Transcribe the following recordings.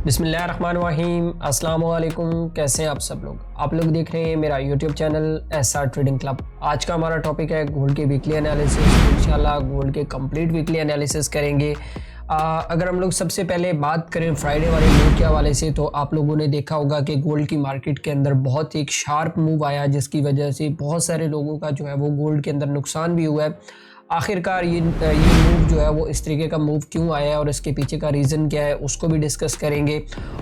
बिस्मिल्लाहिर्रहमानिर्रहीम, अस्सलाम वालेकुम। कैसे हैं आप लोग देख रहे हैं मेरा YouTube channel SR trading club. आज का हमारा टॉपिक है गोल्ड के वीकली एनालिसिस। इंशाल्लाह गोल्ड के कंप्लीट वीकली एनालिसिस करेंगे। अगर हम लोग सबसे पहले बात करें फ्राइडे वाले मूव के हवाले से, तो आप लोगों ने देखा होगा कि गोल्ड की मार्केट के अंदर बहुत एक शार्प मूव आया, जिसकी वजह से बहुत सारे लोगों का जो है वो गोल्ड के अंदर नुकसान भी हुआ है। आखिरकार ये मूव जो है वो इस तरीके का मूव क्यों आया है और इसके पीछे का रीज़न क्या है, उसको भी डिस्कस करेंगे।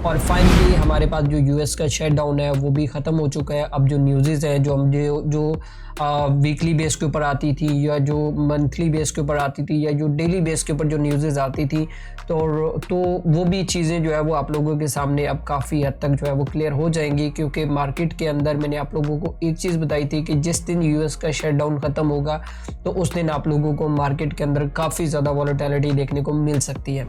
और फाइनली हमारे पास जो यूएस का शटडाउन है वो भी ख़त्म हो चुका है। अब जो न्यूज़ हैं जो वीकली बेस के ऊपर आती थी, या जो मंथली बेस के ऊपर आती थी, या जो डेली बेस के ऊपर जो न्यूज़ आती थी, तो वो भी चीज़ें जो है वो आप लोगों के सामने अब काफ़ी हद तक जो है वो क्लियर हो जाएंगी। क्योंकि मार्केट के अंदर मैंने आप लोगों को एक चीज़ बताई थी कि जिस दिन यूएस का शटडाउन ख़त्म होगा तो उस दिन आप लोगों को मार्केट के अंदर काफ़ी ज़्यादा वॉलेटिलिटी देखने को मिल सकती है।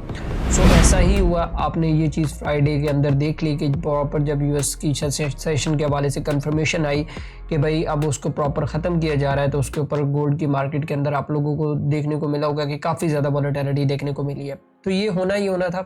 सो ऐसा ही हुआ। आपने ये चीज़ फ्राइडे के अंदर देख ली कि प्रॉपर जब यूएस की सेशन के हवाले से कंफर्मेशन आई कि भाई अब उसको प्रॉपर ख़त्म किया जा रहा है, तो उसके ऊपर गोल्ड की मार्केट के अंदर आप लोगों को देखने को मिला होगा कि काफ़ी ज़्यादा वॉलेटिलिटी देखने को मिली है। तो ये होना ही होना था,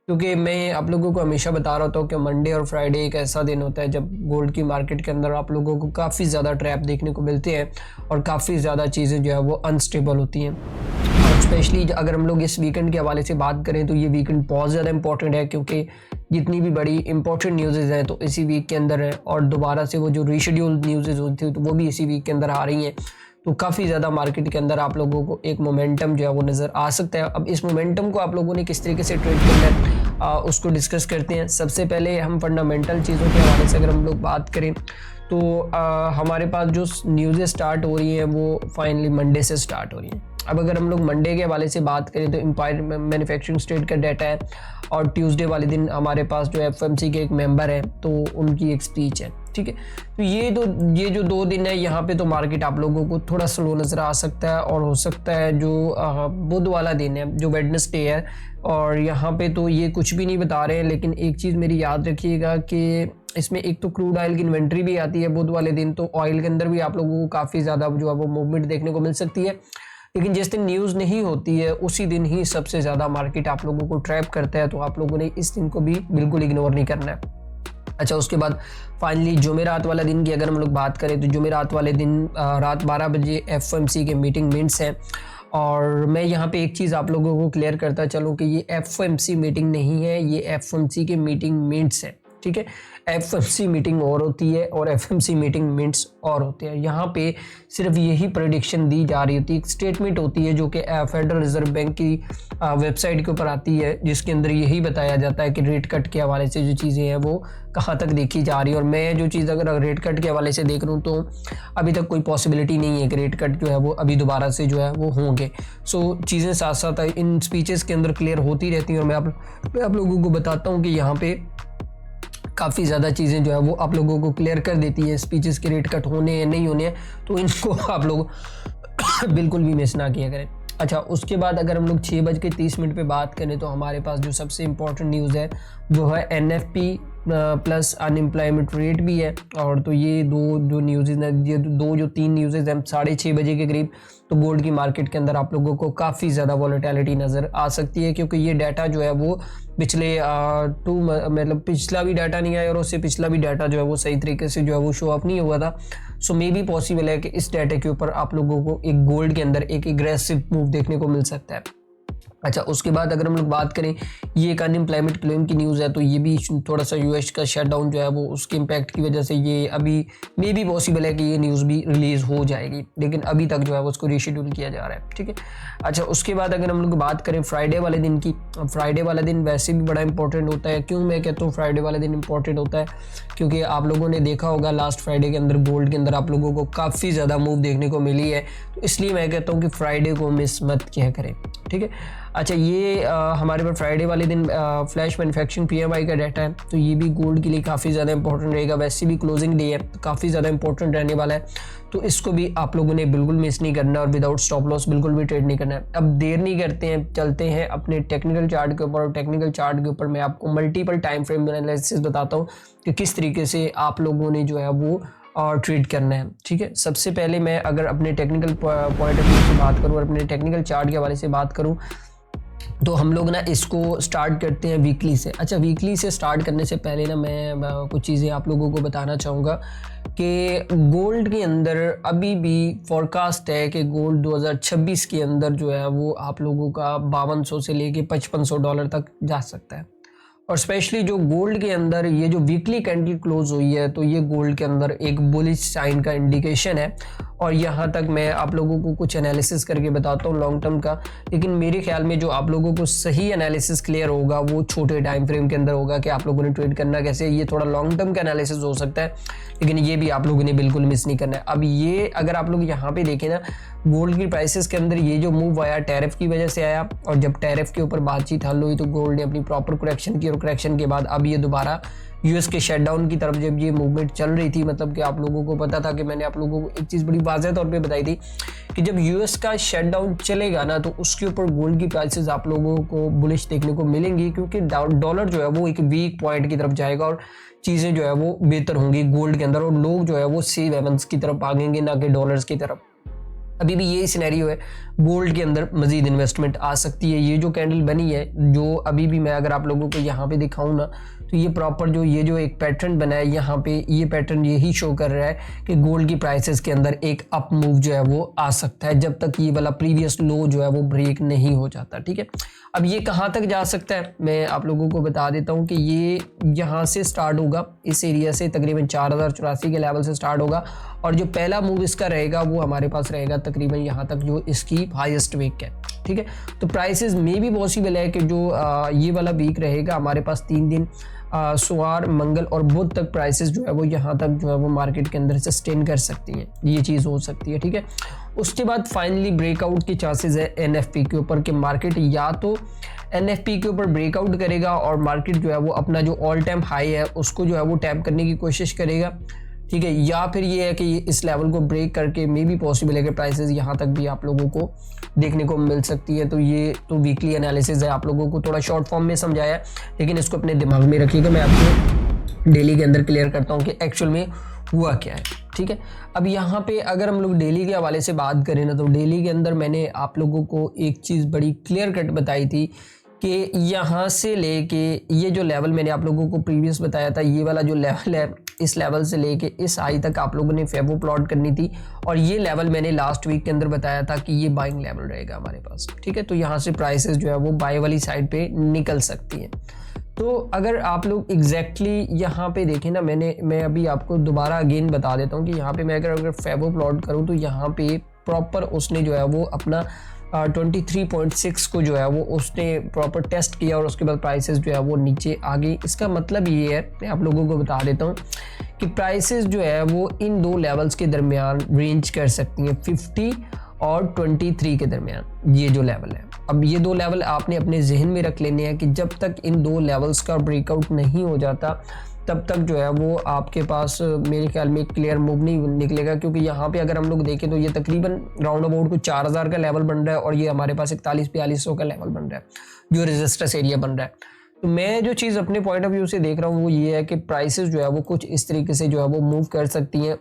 क्योंकि मैं आप लोगों को हमेशा बता रहा था कि मंडे और फ्राइडे एक ऐसा दिन होता है जब गोल्ड की मार्केट के अंदर आप लोगों को काफ़ी ज़्यादा ट्रैप देखने को मिलते हैं और काफ़ी ज़्यादा चीज़ें जो है वो अनस्टेबल होती हैं। और स्पेशली अगर हम लोग इस वीकेंड के हवाले से बात करें तो ये वीकेंड बहुत ज़्यादा इंपॉर्टेंट है, क्योंकि जितनी भी बड़ी इंपॉर्टेंट न्यूज़ हैं तो इसी वीक के अंदर है, और दोबारा से वो जो रीशेड्यूल न्यूज़ होती थी तो वो भी इसी वीक के अंदर आ रही हैं। तो काफ़ी ज़्यादा मार्केट के अंदर आप लोगों को एक मोमेंटम जो है वो नज़र आ सकता है। अब इस मोमेंटम को आप लोगों ने किस तरीके से ट्रेड करना है उसको डिस्कस करते हैं। सबसे पहले हम फंडामेंटल चीज़ों के हवाले से अगर हम लोग बात करें तो हमारे पास जो न्यूज़ें स्टार्ट हो रही हैं वो फाइनली मंडे से स्टार्ट हो रही हैं। अब अगर हम लोग मंडे के हवाले से बात करें तो एम्पायर मैन्युफैक्चरिंग स्टेट का डाटा है, और ट्यूसडे वाले दिन हमारे पास जो FOMC के एक मेंबर हैं तो उनकी एक स्पीच है। ठीक है, तो ये जो 2 दिन है यहाँ पे तो मार्केट आप लोगों को थोड़ा स्लो नज़र आ सकता है, और हो सकता है जो बुध वाला दिन है, जो वेडनेसडे है, और यहाँ पे तो ये कुछ भी नहीं बता रहे हैं। लेकिन एक चीज़ मेरी याद रखिएगा कि इसमें एक तो क्रूड ऑयल की इन्वेंट्री भी आती है बुध वाले दिन, तो ऑयल के अंदर भी आप लोगों को काफ़ी ज़्यादा जो है वो मूवमेंट देखने को मिल सकती है। लेकिन जिस दिन न्यूज़ नहीं होती है उसी दिन ही सबसे ज़्यादा मार्केट आप लोगों को ट्रैप करता है, तो आप लोगों ने इस दिन को भी बिल्कुल इग्नोर नहीं करना है। अच्छा, उसके बाद फाइनली जुमेरात वाला दिन की अगर हम लोग बात करें तो जुमेरात वाले दिन रात 12 बजे FOMC के मीटिंग मिनट्स हैं। और मैं यहाँ पे एक चीज़ आप लोगों को क्लियर करता चलूँ कि ये FOMC मीटिंग नहीं है, ये FOMC के मीटिंग मिनट्स है। ठीक है, FOMC मीटिंग और होती है और FOMC मीटिंग मिनट्स और होते हैं। यहाँ पे सिर्फ यही प्रेडिक्शन दी जा रही होती है, एक स्टेटमेंट होती है जो कि फेडरल रिजर्व बैंक की वेबसाइट के ऊपर आती है, जिसके अंदर यही बताया जाता है कि रेट कट के हवाले से जो चीज़ें हैं वो कहाँ तक देखी जा रही है। और मैं जो चीज़ अगर रेट कट के हवाले से देख रहा हूँ तो अभी तक कोई पॉसिबिलिटी नहीं है कि रेट कट जो है वो अभी दोबारा से जो है वो होंगे। सो चीज़ें साथ साथ इन स्पीचेस के अंदर क्लियर होती रहती हैं, और मैं आप लोगों को बताता हूँ कि यहाँ पे काफ़ी ज़्यादा चीज़ें जो है वो आप लोगों को क्लियर कर देती है स्पीचेस के रेट कट होने हैं नहीं होने हैं, तो इनको आप लोग बिल्कुल भी मिस ना किया करें। अच्छा, उसके बाद अगर हम लोग 6:30 पे बात करें तो हमारे पास जो सबसे इम्पोर्टेंट न्यूज़ है वो है NFP प्लस अनएम्प्लॉयमेंट रेट भी है। और तो ये दो न्यूज़ हैं, ये जो 3 न्यूज़ हैं 6:30 बजे के करीब, तो गोल्ड की मार्केट के अंदर आप लोगों को काफ़ी ज़्यादा वॉलेटिलिटी नज़र आ सकती है, क्योंकि ये डाटा जो है वो पिछले मतलब पिछला भी डाटा नहीं आया और उससे पिछला भी डाटा जो है वो सही तरीके से जो है वो शो अप नहीं हुआ था। सो मे बी पॉसिबल है कि इस डाटा के ऊपर आप लोगों को एक गोल्ड के अंदर एक एग्रेसिव मूव देखने को मिल सकता है। अच्छा, उसके बाद अगर हम लोग बात करें, ये एक अनएम्प्लॉयमेंट क्लेम की न्यूज़ है, तो ये भी थोड़ा सा यूएस का शटडाउन जो है वो उसके इम्पैक्ट की वजह से ये अभी मे बी पॉसिबल है कि ये न्यूज़ भी रिलीज़ हो जाएगी, लेकिन अभी तक जो है वो उसको रीशेड्यूल किया जा रहा है। ठीक है, अच्छा, उसके बाद अगर हम लोग बात करें फ्राइडे वाले दिन की, फ्राइडे वाला दिन वैसे भी बड़ा इंपॉर्टेंट होता है। क्यों मैं कहता हूँ फ्राइडे वाला दिन इंपॉर्टेंट होता है, क्योंकि आप लोगों ने देखा होगा लास्ट फ्राइडे के अंदर गोल्ड के अंदर आप लोगों को काफ़ी ज़्यादा मूव देखने को मिली है, तो इसलिए मैं कहता हूँ कि फ्राइडे को मिस मत किया करें। ठीक है, अच्छा, ये हमारे पास फ्राइडे वाले दिन फ्लैश मैन्युफैक्चरिंग PMI का डाटा है, तो ये भी गोल्ड के लिए काफ़ी ज़्यादा इंपॉर्टेंट रहेगा। वैसे भी क्लोजिंग डे है तो काफ़ी ज़्यादा इंपॉर्टेंट रहने वाला है, तो इसको भी आप लोगों ने बिल्कुल मिस नहीं करना और विदाउट स्टॉप लॉस बिल्कुल भी ट्रेड नहीं करना है। अब देर नहीं करते हैं, चलते हैं अपने टेक्निकल चार्ट के ऊपर, और टेक्निकल चार्ट के ऊपर मैं आपको मल्टीपल टाइम फ्रेम एनालिसिस बताता हूँ कि किस तरीके से आप लोगों ने जो है वो और ट्रेड करना है। ठीक है, सबसे पहले मैं अगर अपने टेक्निकल पॉइंट ऑफ व्यू से बात करूँ और अपने टेक्निकल चार्ट के हवाले से बात करूँ तो हम लोग ना इसको स्टार्ट करते हैं वीकली से। अच्छा, वीकली से स्टार्ट करने से पहले ना मैं कुछ चीज़ें आप लोगों को बताना चाहूँगा कि गोल्ड के अंदर अभी भी फोरकास्ट है कि गोल्ड 2026 के अंदर जो है वो आप लोगों का 5200 से लेके $5500 तक जा सकता है। और स्पेशली जो गोल्ड के अंदर ये जो वीकली कैंडल क्लोज हुई है, तो ये गोल्ड के अंदर एक बुलिश साइन का इंडिकेशन है। और यहाँ तक मैं आप लोगों को कुछ एनालिसिस करके बताता हूँ लॉन्ग टर्म का, लेकिन मेरे ख्याल में जो आप लोगों को सही एनालिसिस क्लियर होगा वो छोटे टाइम फ्रेम के अंदर होगा कि आप लोगों ने ट्रेड करना कैसे। ये थोड़ा लॉन्ग टर्म का एनालिसिस हो सकता है, लेकिन ये भी आप लोगों ने बिल्कुल मिस नहीं करना है। अब ये अगर आप लोग यहाँ पे देखें ना, गोल्ड की प्राइसेस के अंदर ये जो मूव आया टैरिफ की वजह से आया, और जब टैरिफ के ऊपर बातचीत हल हुई तो गोल्ड ने अपनी प्रॉपर करेक्शन की, और करेक्शन के बाद अब ये दोबारा यूएस के शटडाउन की तरफ जब ये मूवमेंट चल रही थी, मतलब कि आप लोगों को पता था कि मैंने आप लोगों को एक चीज़ बड़ी वाज़ेह तौर पे बताई थी कि जब यूएस का शटडाउन चलेगा ना, तो उसके ऊपर गोल्ड की प्राइसेस आप लोगों को बुलिश देखने को मिलेंगी, क्योंकि डॉलर जो है वो एक वीक पॉइंट की तरफ जाएगा और चीज़ें जो है वो बेहतर होंगी गोल्ड के अंदर, और लोग जो है वो सेफ हेवन्स की तरफ भागेंगे, ना कि डॉलर्स की तरफ। अभी भी यही सिनेरियो है, गोल्ड के अंदर मजीद इन्वेस्टमेंट आ सकती है। ये जो कैंडल बनी है, जो अभी भी मैं अगर आप लोगों को यहाँ पे दिखाऊं ना, तो ये प्रॉपर जो ये जो एक पैटर्न बना है यहाँ पे, ये पैटर्न यही शो कर रहा है कि गोल्ड की प्राइसेस के अंदर एक अप मूव जो है वो आ सकता है, जब तक ये वाला प्रीवियस लो जो है वो ब्रेक नहीं हो जाता। ठीक है, अब ये कहाँ तक जा सकता है मैं आप लोगों को बता देता हूँ कि ये यहाँ से स्टार्ट होगा, इस एरिया से तकरीबन 4084 के लेवल से स्टार्ट होगा, और जो पहला मूव इसका रहेगा वो हमारे पास रहेगा तकरीबन यहाँ तक, जो इसकी हाईएस्ट वीक है। ठीक है, तो प्राइसेस में भी पॉसिबल है कि जो ये वाला वीक रहेगा हमारे पास 3 दिन, सोमवार, मंगल और बुध तक प्राइसेस जो है वो यहाँ तक जो है वो मार्केट के अंदर सस्टेन कर सकती हैं, ये चीज़ हो सकती है। ठीक है, उसके बाद फाइनली ब्रेकआउट की चांसेस है एनएफपी के ऊपर, कि मार्केट या तो एनएफपी के ऊपर ब्रेकआउट करेगा और मार्केट जो है वो अपना जो ऑल टाइम हाई है उसको जो है वो टैप करने की कोशिश करेगा। ठीक है, या फिर ये है कि इस लेवल को ब्रेक करके मे भी पॉसिबल है कि प्राइसेस यहाँ तक भी आप लोगों को देखने को मिल सकती है। तो ये तो वीकली एनालिसिस है, आप लोगों को थोड़ा शॉर्ट फॉर्म में समझाया, लेकिन इसको अपने दिमाग में रखिएगा। मैं आपको डेली के अंदर क्लियर करता हूँ कि एक्चुअल में हुआ क्या है। ठीक है, अब यहाँ पे अगर हम लोग डेली के हवाले से बात करें ना, तो डेली के अंदर मैंने आप लोगों को एक चीज़ बड़ी क्लियर कट बताई थी कि यहाँ से लेके ये जो लेवल मैंने आप लोगों को प्रीवियस बताया था, ये वाला जो लेवल है, इस लेवल से लेके इस हाई तक आप लोगों ने फेवो प्लॉट करनी थी, और ये लेवल मैंने लास्ट वीक के अंदर बताया था कि ये बाइंग लेवल रहेगा हमारे पास। ठीक है, तो यहाँ से प्राइसेस जो है वो बाय वाली साइड पे निकल सकती हैं। तो अगर आप लोग एग्जैक्टली यहाँ पे देखें ना, मैं अभी आपको दोबारा अगेन बता देता हूँ कि यहाँ पे मैं अगर फेवो प्लॉट करूँ तो यहाँ पे प्रॉपर उसने जो है वो अपना 23.6 को जो है वो उसने प्रॉपर टेस्ट किया, और उसके बाद प्राइसेस जो है वो नीचे आ गई। इसका मतलब ये है, मैं आप लोगों को बता देता हूँ कि प्राइसेस जो है वो इन दो लेवल्स के दरमियान रेंज कर सकती हैं, 50 और 23 के दरमियान ये जो लेवल है। अब ये दो लेवल आपने अपने जहन में रख लेने हैं कि जब तक इन दो लेवल्स का ब्रेकआउट नहीं हो जाता तब तक जो है वो आपके पास मेरे ख्याल में क्लियर मूव नहीं निकलेगा, क्योंकि यहाँ पे अगर हम लोग देखें तो ये तकरीबन राउंड अबाउट को 4000 का लेवल बन रहा है, और ये हमारे पास 41-4200 का लेवल बन रहा है जो रेजिस्टेंस एरिया बन रहा है। तो मैं जो चीज़ अपने पॉइंट ऑफ व्यू से देख रहा हूँ वो ये है कि प्राइसेस जो है वो कुछ इस तरीके से जो है वो मूव कर सकती हैं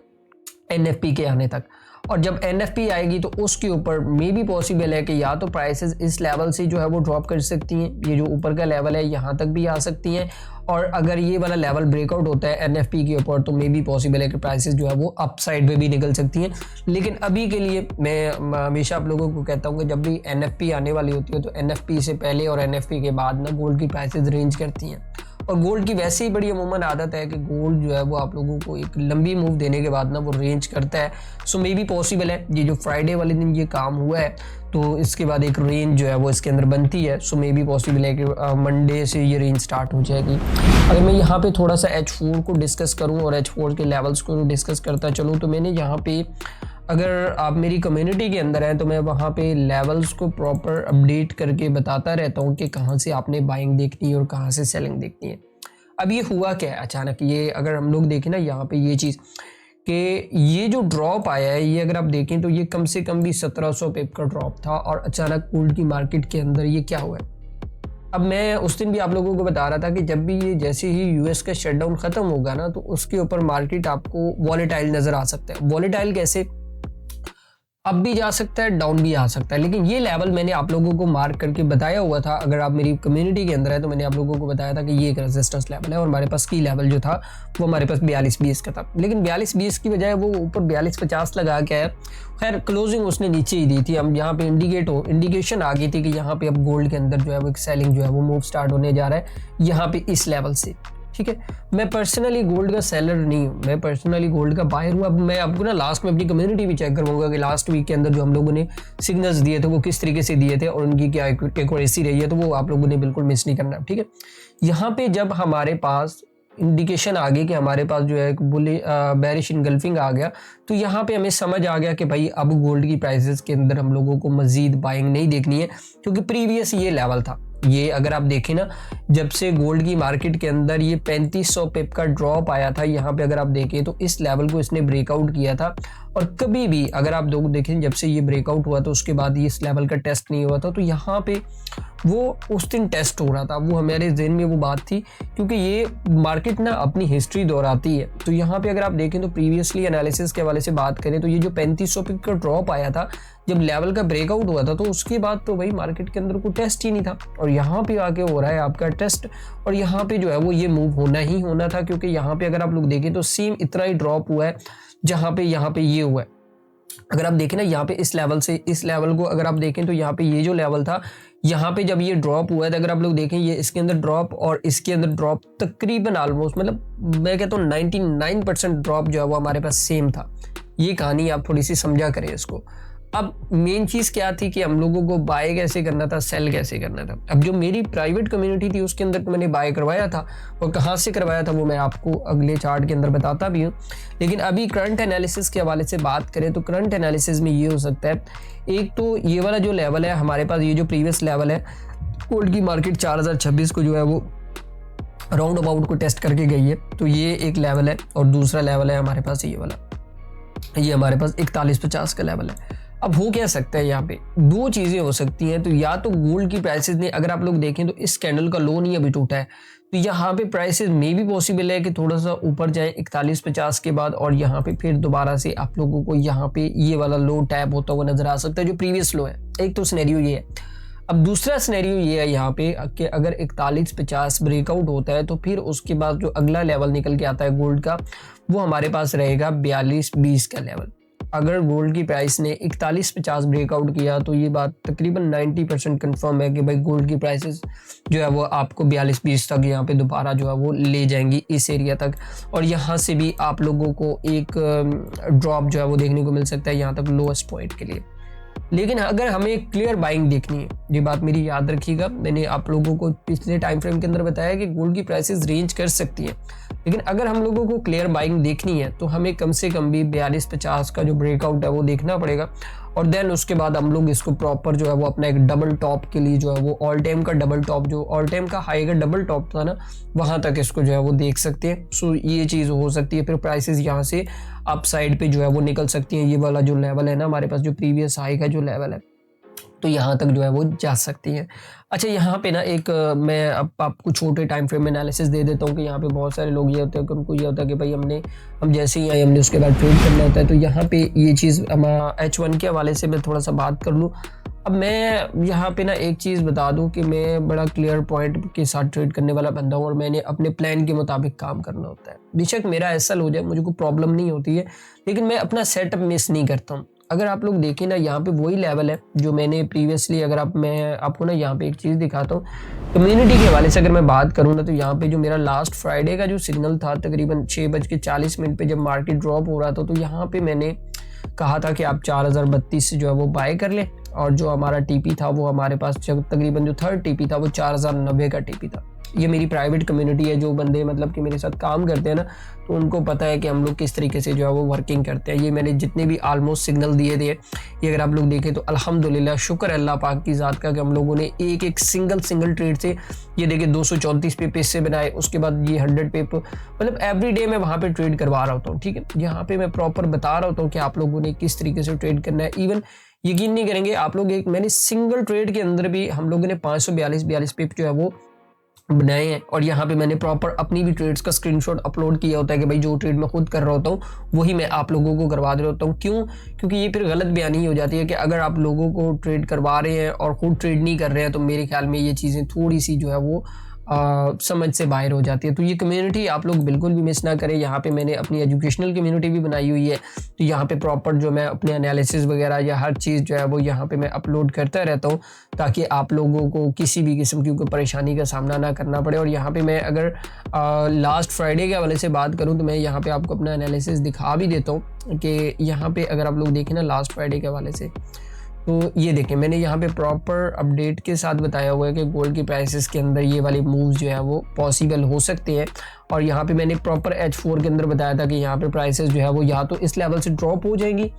एनएफपी के आने तक, और जब एनएफपी आएगी तो उसके ऊपर मे भी पॉसिबल है कि या तो प्राइसेस इस लेवल से जो है वो ड्रॉप कर सकती हैं, ये जो ऊपर का लेवल है यहाँ तक भी आ सकती हैं, और अगर ये वाला लेवल ब्रेकआउट होता है एनएफपी के ऊपर तो मे भी पॉसिबल है कि प्राइसेस जो है वो अप साइड में भी निकल सकती हैं। लेकिन अभी के लिए मैं हमेशा आप लोगों को कहता हूँ कि जब भी एनएफपी आने वाली होती है तो एनएफपी से पहले और एनएफपी के बाद ना गोल्ड की प्राइसेस रेंज करती हैं, और गोल्ड की वैसे ही बड़ी अमूमन आदत है कि गोल्ड जो है वो आप लोगों को एक लंबी मूव देने के बाद ना वो रेंज करता है। सो मे भी पॉसिबल है ये जो फ्राइडे वाले दिन ये काम हुआ है तो इसके बाद एक रेंज जो है वो इसके अंदर बनती है। सो मे भी पॉसिबल है कि मंडे से ये रेंज स्टार्ट हो जाएगी। अगर मैं यहाँ पे थोड़ा सा H4 को डिस्कस करूँ और H4 के लेवल्स को डिस्कस करता चलूँ, तो मैंने यहाँ पे, अगर आप मेरी कम्युनिटी के अंदर हैं तो मैं वहाँ पे लेवल्स को प्रॉपर अपडेट करके बताता रहता हूँ कि कहाँ से आपने बाइंग देखनी है और कहाँ से सेलिंग देखनी है। अब ये हुआ क्या है अचानक, ये अगर हम लोग देखें ना यहाँ पे ये चीज़ कि ये जो ड्रॉप आया है, ये अगर आप देखें तो ये कम से कम भी 1700 पिप का ड्रॉप था, और अचानक गोल्ड की मार्केट के अंदर ये क्या हुआ है। अब मैं उस दिन भी आप लोगों को बता रहा था कि जब भी ये जैसे ही यूएस का शटडाउन खत्म होगा ना तो उसके ऊपर मार्केट आपको वॉलेटाइल नज़र आ सकता है। वॉलेटाइल कैसे, अप भी जा सकता है, डाउन भी आ सकता है, लेकिन ये लेवल मैंने आप लोगों को मार्क करके बताया हुआ था। अगर आप मेरी कम्युनिटी के अंदर है तो मैंने आप लोगों को बताया था कि ये एक रेजिस्टेंस लेवल है, और हमारे पास की लेवल जो था वो हमारे पास 42-20 का था, लेकिन 42-20 की बजाय वो ऊपर 42-50 लगा के है। खैर क्लोजिंग उसने नीचे ही दी थी। हम यहाँ पे इंडिकेशन आ गई थी कि यहाँ पे अब गोल्ड के अंदर जो है वो एक सेलिंग जो है वो मूव स्टार्ट होने जा रहा है यहाँ पे इस लेवल से। ठीक है, मैं पर्सनली गोल्ड का सेलर नहीं हूँ, मैं पर्सनली गोल्ड का बायर हूँ। अब मैं आपको ना लास्ट में अपनी कम्युनिटी भी चेक करवाऊंगा कि लास्ट वीक के अंदर जो हम लोगों ने सिग्नल्स दिए थे वो किस तरीके से दिए थे और उनकी क्या एक्यूरेसी रही है, तो वो आप लोगों ने बिल्कुल मिस नहीं करना। ठीक है, यहाँ पे जब हमारे पास इंडिकेशन आ गई कि हमारे पास जो है बेरिश इनगल्फिंग आ गया, तो यहाँ पे हमें समझ आ गया कि भाई अब गोल्ड की प्राइसेस के अंदर हम लोगों को मजीद बाइंग नहीं देखनी है, क्योंकि प्रीवियस ये लेवल था। ये अगर आप देखें ना, जब से गोल्ड की मार्केट के अंदर ये 3500 पिप का ड्रॉप आया था, यहाँ पे अगर आप देखें तो इस लेवल को इसने ब्रेकआउट किया था, और कभी भी अगर आप लोग देखें जब से ये ब्रेकआउट हुआ तो उसके बाद ये इस लेवल का टेस्ट नहीं हुआ था। तो यहाँ पे वो उस दिन टेस्ट हो रहा था, वो हमारे जहन में वो बात थी, क्योंकि ये मार्केट ना अपनी हिस्ट्री दोहराती है। तो यहाँ पे अगर आप देखें तो प्रीवियसली एनालिसिस के हवाले से बात करें तो ये जो 3500 पिप का ड्रॉप आया था, जब लेवल का ब्रेकआउट हुआ था, तो उसके बाद तो भाई मार्केट के अंदर कोई टेस्ट ही नहीं था, और यहाँ पे आके हो रहा है आपका टेस्ट। और यहाँ पे जो है वो ये मूव होना ही होना था, क्योंकि यहाँ पे अगर आप लोग देखें तो सेम इतना ही ड्रॉप हुआ है जहाँ पे यहाँ पे ये हुआ है। अगर आप देखें ना यहाँ पे इस लेवल से इस लेवल को अगर आप देखें तो यहाँ पे ये जो लेवल था, यहाँ पे जब ये ड्रॉप हुआ है, तो अगर आप लोग देखें ये इसके अंदर ड्रॉप और इसके अंदर ड्रॉप तकरीबन ऑलमोस्ट, मतलब मैं कहता हूँ 99% ड्रॉप जो है वो हमारे पास सेम था। ये कहानी आप थोड़ी सी समझा करें इसको। अब मेन चीज़ क्या थी कि हम लोगों को बाय कैसे करना था, सेल कैसे करना था। अब जो मेरी प्राइवेट कम्युनिटी थी उसके अंदर तो मैंने बाय करवाया था, और कहाँ से करवाया था वो मैं आपको अगले चार्ट के अंदर बताता भी हूँ। लेकिन अभी करंट एनालिसिस के हवाले से बात करें तो करंट एनालिसिस में ये हो सकता है, एक तो ये वाला जो लेवल है हमारे पास, ये जो प्रीवियस लेवल है गोल्ड की मार्केट 4026 को जो है वो राउंड अबाउट को टेस्ट करके गई है, तो ये एक लेवल है। और दूसरा लेवल है हमारे पास ये वाला, ये हमारे पास 4150 का लेवल है। अब हो क्या सकता है, यहाँ पे दो चीज़ें हो सकती हैं। तो या तो गोल्ड की प्राइसेस ने, अगर आप लोग देखें तो इस कैंडल का लो नहीं अभी टूटा है, तो यहाँ पे प्राइसेस में भी पॉसिबल है कि थोड़ा सा ऊपर जाए 4150 के बाद, और यहाँ पे फिर दोबारा से आप लोगों को यहाँ पे ये वाला लो टैप होता हुआ नजर आ सकता है जो प्रीवियस लो है। एक तो सिनेरियो ये है। अब दूसरा सिनेरियो ये है यहाँ पे कि अगर 4150 ब्रेकआउट होता है तो फिर उसके बाद जो अगला लेवल निकल के आता है गोल्ड का, वो हमारे पास रहेगा 4220 का लेवल। अगर गोल्ड की प्राइस ने 4150 ब्रेकआउट किया तो ये बात तकरीबन 90% कंफर्म है कि भाई गोल्ड की प्राइसेस जो है वो आपको 4220 तक यहाँ पे दोबारा जो है वो ले जाएंगी इस एरिया तक, और यहाँ से भी आप लोगों को एक ड्रॉप जो है वो देखने को मिल सकता है यहाँ तक लोएस्ट पॉइंट के लिए। लेकिन अगर हमें क्लियर बाइंग देखनी है, ये बात मेरी याद रखिएगा, मैंने आप लोगों को पिछले टाइम फ्रेम के अंदर बताया कि गोल्ड की प्राइसेस रेंज कर सकती है, लेकिन अगर हम लोगों को क्लियर बाइंग देखनी है तो हमें कम से कम भी 4250 का जो ब्रेकआउट है वो देखना पड़ेगा, और देन उसके बाद हम लोग इसको प्रॉपर जो है वो अपना एक डबल टॉप के लिए जो है वो ऑल टाइम का डबल टॉप, जो ऑल टाइम का हाई का डबल टॉप था ना, वहां तक इसको जो है वो देख सकते हैं। सो ये चीज़ हो सकती है, फिर प्राइसेस यहाँ से अप साइड पे जो है वो निकल सकती हैं। ये वाला जो लेवल है ना हमारे पास, जो प्रीवियस हाई का जो लेवल है, तो यहाँ तक जो है वो जा सकती हैं। अच्छा, यहाँ पे ना एक मैं अब आपको छोटे टाइम फ्रेम में एनालिसिस दे देता हूँ कि यहाँ पे बहुत सारे लोग ये होते हैं कि उनको ये होता है कि भाई हम जैसे ही आए हमने उसके बाद ट्रेड करना होता है। तो यहाँ पे ये चीज़ H1 के हवाले से मैं थोड़ा सा बात कर लूँ। अब मैं यहाँ पे ना एक चीज़ बता दूँ कि मैं बड़ा क्लियर पॉइंट के साथ ट्रेड करने वाला बंदा हूँ, और मैंने अपने प्लान के मुताबिक काम करना होता है। बेशक मेरा ऐसा हो जाए, मुझे कोई प्रॉब्लम नहीं होती है, लेकिन मैं अपना सेटअप मिस नहीं करता हूँ। अगर आप लोग देखें ना, यहाँ पे वही लेवल है जो मैंने प्रीवियसली, अगर मैं आपको ना यहाँ पे एक चीज़ दिखाता हूँ कम्युनिटी के हवाले से अगर मैं बात करूँ ना, तो यहाँ पे जो मेरा लास्ट फ्राइडे का जो सिग्नल था तकरीबन 6:40 पे जब मार्केट ड्रॉप हो रहा था, तो यहाँ पे मैंने कहा था कि आप 4032 से जो है वो बाय कर लें, और जो हमारा टीपी था वो हमारे पास तकरीबन जो थर्ड टीपी था वो 4090 का टीपी था। ये मेरी प्राइवेट कम्युनिटी है, जो बंदे मतलब कि मेरे साथ काम करते हैं ना, तो उनको पता है कि हम लोग किस तरीके से जो है वो वर्किंग करते हैं। ये मैंने जितने भी ऑलमोस्ट सिग्नल दिए थे, ये अगर आप लोग देखें तो अल्हम्दुलिल्लाह, शुक्र अल्लाह पाक की ज़ात का कि हम लोगों ने एक एक सिंगल ट्रेड से, ये देखिए 234 पे पैसे बनाए, उसके बाद ये 100 पे, मतलब एवरी डे मैं वहाँ पे ट्रेड करवा रहा होता हूँ। ठीक है, यहाँ पे मैं प्रॉपर बता रहा होता हूँ कि आप लोगों ने किस तरीके से ट्रेड करना है। इवन यकीन नहीं करेंगे आप लोग, एक मैंने सिंगल ट्रेड के अंदर भी हम लोगों ने 542 पे जो है वो बनाए हैं और यहाँ पे मैंने प्रॉपर अपनी भी ट्रेड्स का स्क्रीनशॉट अपलोड किया होता है कि भाई जो ट्रेड मैं खुद कर रहा होता हूँ वही मैं आप लोगों को करवा दे रहा होता हूँ। क्यों? क्योंकि ये फिर गलत बयानी हो जाती है कि अगर आप लोगों को ट्रेड करवा रहे हैं और खुद ट्रेड नहीं कर रहे हैं तो मेरे ख्याल में ये चीज़ें थोड़ी सी जो है वो समझ से बाहर हो जाती है। तो ये कम्युनिटी आप लोग बिल्कुल भी मिस ना करें। यहाँ पे मैंने अपनी एजुकेशनल कम्युनिटी भी बनाई हुई है, तो यहाँ पे प्रॉपर जो मैं अपने एनालिसिस वगैरह या हर चीज़ जो है वो यहाँ पे मैं अपलोड करता रहता हूँ ताकि आप लोगों को किसी भी किस्म की कोई परेशानी का सामना ना करना पड़े। और यहाँ पे मैं अगर लास्ट फ्राइडे के हवाले से बात करूँ तो मैं यहाँ पे आपको अपना एनालिसिस दिखा भी देता हूँ कि यहाँ पे अगर आप लोग देखें ना लास्ट फ्राइडे के हवाले से, तो ये देखें मैंने यहाँ पे प्रॉपर अपडेट के साथ बताया हुआ है कि गोल्ड की प्राइसेस के अंदर ये वाली मूव्स जो है वो पॉसिबल हो सकते हैं। और यहाँ पे मैंने प्रॉपर H4 के अंदर बताया था कि यहाँ पे प्राइसेस जो है वो या तो इस लेवल से ड्रॉप हो जाएंगी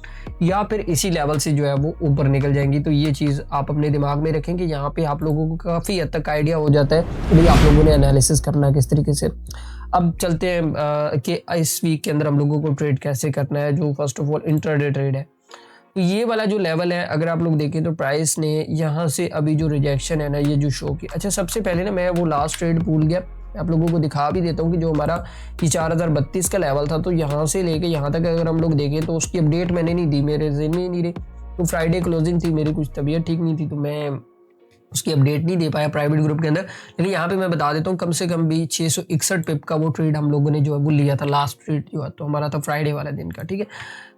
या फिर इसी लेवल से जो है वो ऊपर निकल जाएंगी। तो ये चीज़ आप अपने दिमाग में रखें कि यहाँ पे आप लोगों को काफ़ी हद तक आइडिया हो जाता है कि भाई आप लोगों ने एनालिसिस करना किस तरीके से। अब चलते हैं कि इस वीक के अंदर हम लोगों को ट्रेड कैसे करना है, जो first of all intraday trade है। तो ये वाला जो लेवल है अगर आप लोग देखें तो प्राइस ने यहाँ से अभी जो रिजेक्शन है ना ये जो शो की, अच्छा सबसे पहले ना मैं वो लास्ट ट्रेड भूल गया, आप लोगों को दिखा भी देता हूँ कि जो हमारा ये 4032 का लेवल था, तो यहाँ से लेके यहाँ तक अगर हम लोग देखें तो उसकी अपडेट मैंने नहीं दी, मेरे ज़हन में नहीं रही। तो फ्राइडे क्लोजिंग थी, मेरी कुछ तबीयत ठीक नहीं थी तो मैं उसकी अपडेट नहीं दे पाया प्राइवेट ग्रुप के अंदर। लेकिन यहाँ पे मैं बता देता हूँ कम से कम भी 661 पिप का वो ट्रेड हम लोगों ने जो है वो लिया था, लास्ट ट्रेड जो है तो हमारा था फ्राइडे वाले दिन का, ठीक है।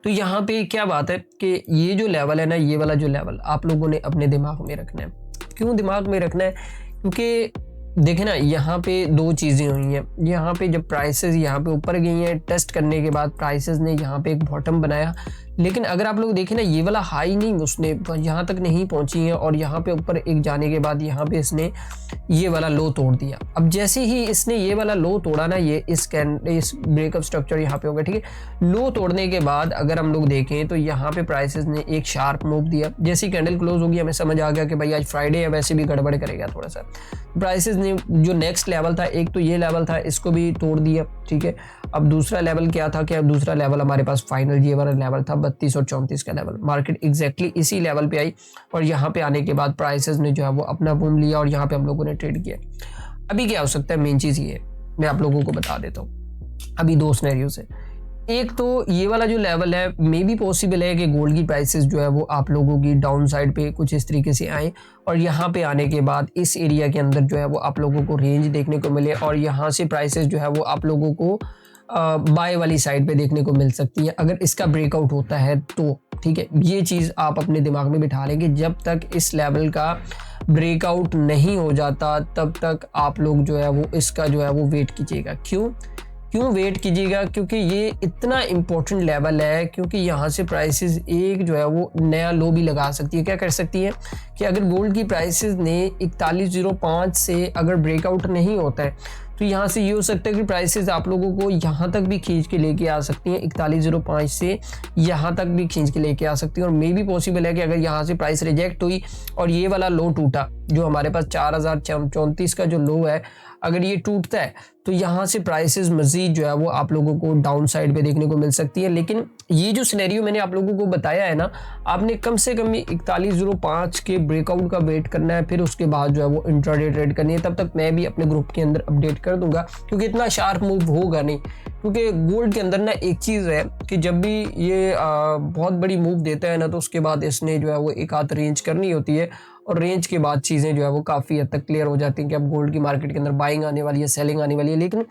तो यहाँ पे क्या बात है कि ये जो लेवल है ना, ये वाला जो लेवल आप लोगों ने अपने दिमाग में रखना है। क्यों दिमाग में रखना है? क्योंकि देखें ना यहाँ पे दो चीज़ें हुई हैं। यहाँ पे जब प्राइसेस यहाँ पे ऊपर गई हैं, टेस्ट करने के बाद प्राइसेस ने यहाँ पे एक बॉटम बनाया, लेकिन अगर आप लोग देखें ना ये वाला हाई नहीं उसने यहाँ तक नहीं पहुँची है और यहाँ पे ऊपर एक जाने के बाद यहाँ पे इसने ये वाला लो तोड़ दिया। अब जैसे ही इसने ये वाला लो तोड़ा ना, ये इस ब्रेकअप स्ट्रक्चर यहाँ पे होगा, ठीक है। लो तोड़ने के बाद अगर हम लोग देखें तो यहाँ पे प्राइसेस ने एक शार्प मूव दिया। जैसी कैंडल क्लोज होगी हमें समझ आ गया कि भाई आज फ्राइडे है, वैसे भी गड़बड़ करेगा थोड़ा सा। प्राइसेस ने जो नेक्स्ट लेवल था, एक तो ये लेवल था, इसको भी तोड़ दिया, ठीक है। अब दूसरा लेवल क्या था? क्या दूसरा लेवल हमारे पास फाइनल ये वाला लेवल था 32 और 34 का लेवल। मार्केट एग्जैक्टली इसी लेवल पे आई और यहाँ पे आने के बाद प्राइसेस ने जो है वो अपना बूम लिया और यहाँ पे हम लोगों ने ट्रेड किया। अभी क्या हो सकता है, मेन चीज़ ये मैं आप लोगों को बता देता हूँ। अभी दो सिनेरियोज है। एक तो ये वाला जो लेवल है मे भी पॉसिबल है कि गोल्ड की प्राइसेस जो है वो आप लोगों की डाउन साइड पे कुछ इस तरीके से आए और यहाँ पे आने के बाद इस एरिया के अंदर जो है वो आप लोगों को रेंज देखने को मिले और यहाँ से प्राइसेस जो है वो आप लोगों को बाय वाली साइड पे देखने को मिल सकती है अगर इसका ब्रेकआउट होता है तो, ठीक है। ये चीज़ आप अपने दिमाग में बिठा लेंगे, जब तक इस लेवल का ब्रेकआउट नहीं हो जाता तब तक आप लोग जो है वो इसका जो है वो वेट कीजिएगा। क्यों वेट कीजिएगा? क्योंकि ये इतना इम्पोर्टेंट लेवल है, क्योंकि यहाँ से प्राइसेस एक जो है वो नया लो भी लगा सकती है। क्या कर सकती है कि अगर गोल्ड की प्राइसेस ने 4105 से अगर ब्रेकआउट नहीं होता है तो यहाँ से ये हो सकता है कि प्राइसेस आप लोगों को यहाँ तक भी खींच के लेके आ सकती हैं, 4105 से यहाँ तक भी खींच के लेके आ सकती है। और मे भी पॉसिबल है कि अगर यहाँ से प्राइस रिजेक्ट हुई और ये वाला लो टूटा, जो हमारे पास 4034 का जो लो है, अगर ये टूटता है तो यहाँ से प्राइसेस मजीद जो है वो आप लोगों को डाउन साइड पे देखने को मिल सकती है। लेकिन ये जो सिनेरियो मैंने आप लोगों को बताया है ना, आपने कम से कम 4105 के ब्रेकआउट का वेट करना है, फिर उसके बाद जो है वो इंट्राडे ट्रेड करनी है। तब तक मैं भी अपने ग्रुप के अंदर अपडेट कर दूंगा, क्योंकि इतना शार्प मूव होगा नहीं। क्योंकि गोल्ड के अंदर ना एक चीज़ है कि जब भी ये बहुत बड़ी मूव देता है ना, तो उसके बाद इसने जो है वो एक आध रेंज करनी होती है और रेंज के बाद चीज़ें जो है वो काफ़ी हद तक क्लियर हो जाती हैं कि अब गोल्ड की मार्केट के अंदर बाइंग आने वाली है, सेलिंग आने वाली है। लेकिन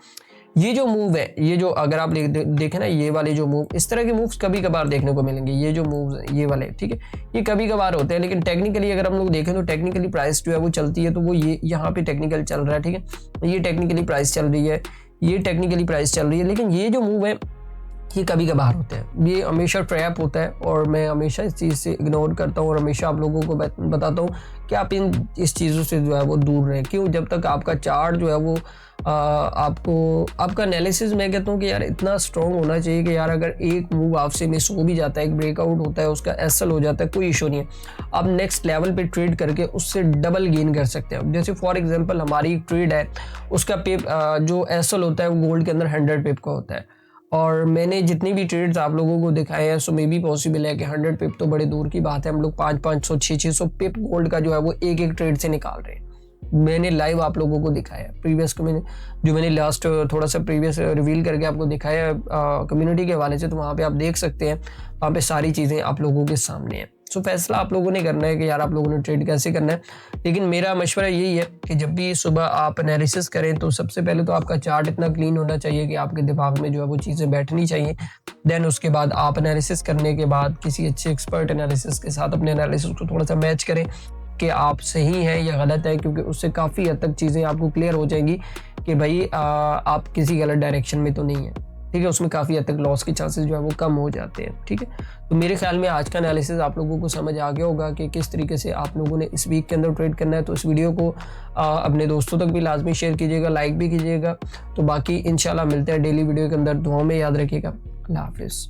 ये जो मूव है, ये जो अगर आप देखें ना, ये वाले जो मूव, इस तरह के मूव्स कभी कभार देखने को मिलेंगे। ये जो मूव्स ये वाले, ठीक है, ये कभी कभार होते हैं। लेकिन टेक्निकली अगर हम लोग देखें तो टेक्निकली प्राइस जो है वो चलती है, तो वो ये यहाँ पे टेक्निकल चल रहा है, ठीक है, ये टेक्निकली प्राइस चल रही है, ये टेक्निकली प्राइस चल रही है। लेकिन ये जो मूव है ये कभी कभार होते हैं, ये हमेशा ट्रैप होता है और मैं हमेशा इस चीज़ से इग्नोर करता हूँ और हमेशा आप लोगों को बताता हूँ कि आप इस चीज़ों से जो है वो दूर रहें। क्यों? जब तक आपका चार्ट जो है वो आपका एनालिसिस, मैं कहता हूँ कि यार इतना स्ट्रॉन्ग होना चाहिए कि यार अगर एक मूव आपसे मिस हो भी जाता है, एक ब्रेकआउट होता है, उसका एसएल हो जाता है, कोई इशू नहीं है, आप नेक्स्ट लेवल पे ट्रेड करके उससे डबल गेन कर सकते हैं। जैसे फॉर एग्जांपल हमारी एक ट्रेड है, उसका पिप जो एसएल होता है वो गोल्ड के अंदर 100 पिप का होता है और मैंने जितनी भी ट्रेड्स आप लोगों को दिखाए हैं, सो मे भी पॉसिबल है कि 100 पिप तो बड़े दूर की बात है, हम लोग 500 600 पिप गोल्ड का जो है वो एक ट्रेड से निकाल रहे हैं। मैंने लाइव आप लोगों को दिखाया प्रीवियस को, मैंने लास्ट थोड़ा सा प्रीवियस रिवील करके आपको दिखाया कम्युनिटी के हवाले से, तो वहाँ पे आप देख सकते हैं, वहाँ पे सारी चीज़ें आप लोगों के सामने हैं। सो फैसला आप लोगों ने करना है कि यार आप लोगों ने ट्रेड कैसे करना है। लेकिन मेरा मशवरा यही है कि जब भी सुबह आप एनालिसिस करें तो सबसे पहले तो आपका चार्ट इतना क्लीन होना चाहिए कि आपके दिमाग में जो है वो चीज़ें बैठनी चाहिए। देन उसके बाद आप एनालिसिस करने के बाद किसी अच्छे एक्सपर्ट एनालिसिस के साथ अपने एनालिसिस को थोड़ा सा मैच करें कि आप सही हैं या गलत है, क्योंकि उससे काफ़ी हद तक चीज़ें आपको क्लियर हो जाएंगी कि भाई आप किसी गलत डायरेक्शन में तो नहीं है। ठीक है, उसमें काफ़ी हद तक लॉस के चांसेस जो है वो कम हो जाते हैं। ठीक है, तो मेरे ख्याल में आज का एनालिसिस आप लोगों को समझ आ गया होगा कि किस तरीके से आप लोगों ने इस वीक के अंदर ट्रेड करना है। तो इस वीडियो को अपने दोस्तों तक भी लाजमी शेयर कीजिएगा, लाइक भी कीजिएगा। तो बाकी इंशाल्लाह मिलते हैं डेली वीडियो के अंदर। दुआओं में याद रखिएगा। अल्लाह हाफिज़।